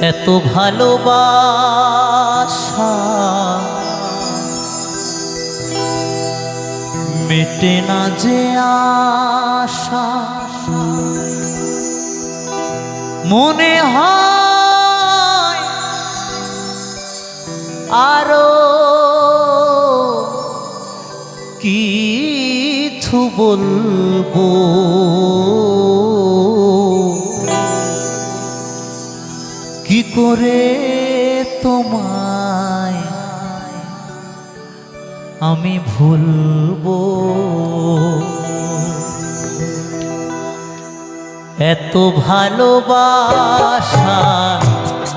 এত ভালোবাসা মেটে না যে আশা, মনে হয় আরো কিছু বলবো, কি করে তোমায় আমি ভুলবো। এত ভালোবাসা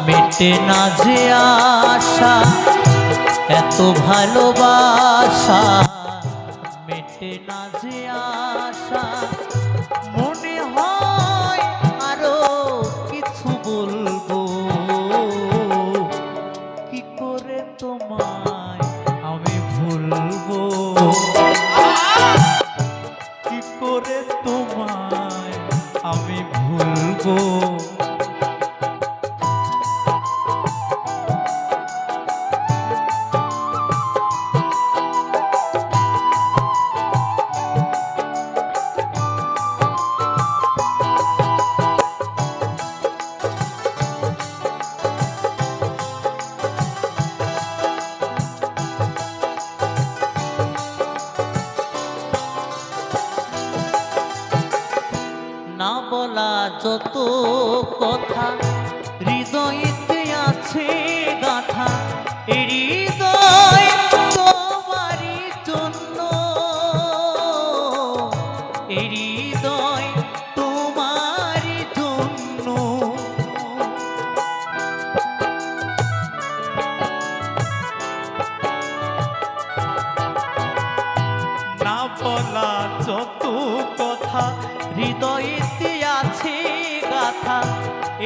মেটে না যে আশা, এত ভালোবাসা মেটে না যে আশা, মনে হয় আরো কিছু বলবো, কি করে তোমায় আমি ভুলবো, কি করে তোমায় আমি ভুলবো। না বলা যত কথা হৃদয়েতে আছে গাথা, এই হৃদয় তোমারই জন্য, এই হৃদয় তোমারই জন্য। না বলা যত কথা হৃদয়েতে আছে গাথা,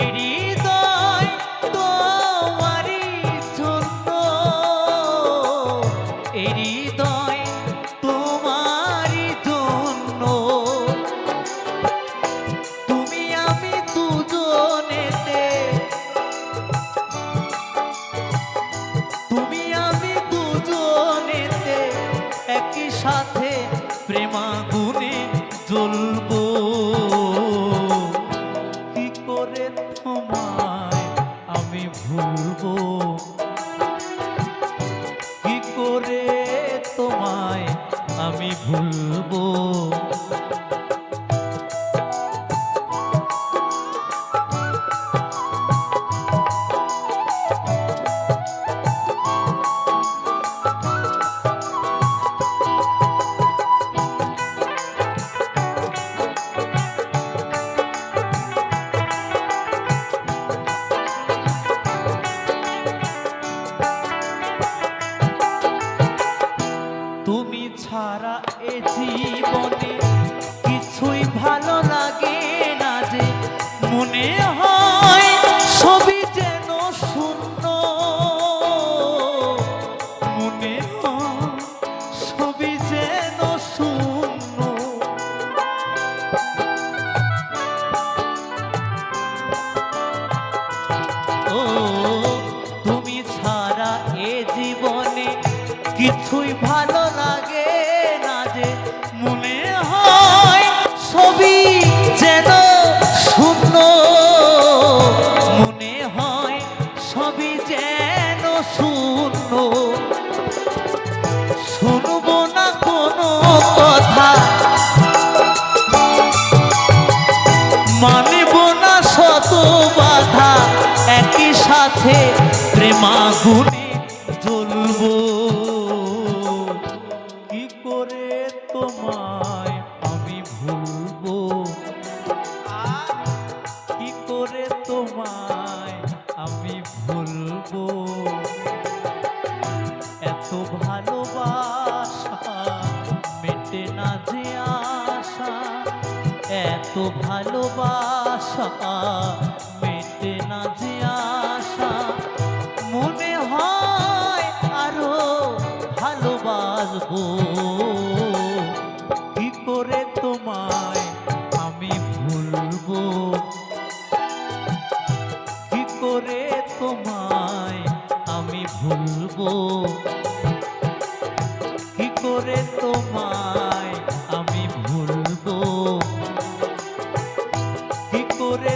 এই হৃদয় তোমারই জন্য, এই হৃদয় তোমারই জন্য। তুমি আমি দুজনেতে, তুমি আমি দুজনেতে একই সাথে প্রেমাগুনে জ্বলবো, কি করে তোমায় আমি ভুলবো, কি করে তোমায় আমি ভুলবো। তুমি ছাড়া এ জীবনে কিছুই ভালো লাগে না যে, মনে হয় সবই যেন শূন্য, মনে হয় সবই যেন শূন্য। ও তুমি ছাড়া এ জীবনে কিছুই ভালো লাগে না যে, মনে হয় সবই যেন শূন্য, মনে হয় সবই যেন শূন্য। শুনবো না কোনো কথা, মানব না শত বাধা, একই সাথে প্রেমাগুনে জ্বলবো, কি করে তোমায় আমি ভুলবো, কি করে তোমায় আমি ভুলবো। এত ভালোবাসা মেটে না যে আশা, এত ভালোবাসা মেটে না যে আশা, মনে হয় আরো ভালোবাসবো, কি করে তোমায় আমি ভুলবো, কি করে তোমায় আমি ভুলবো, কি করে তোমায় আমি ভুলবো, কি করে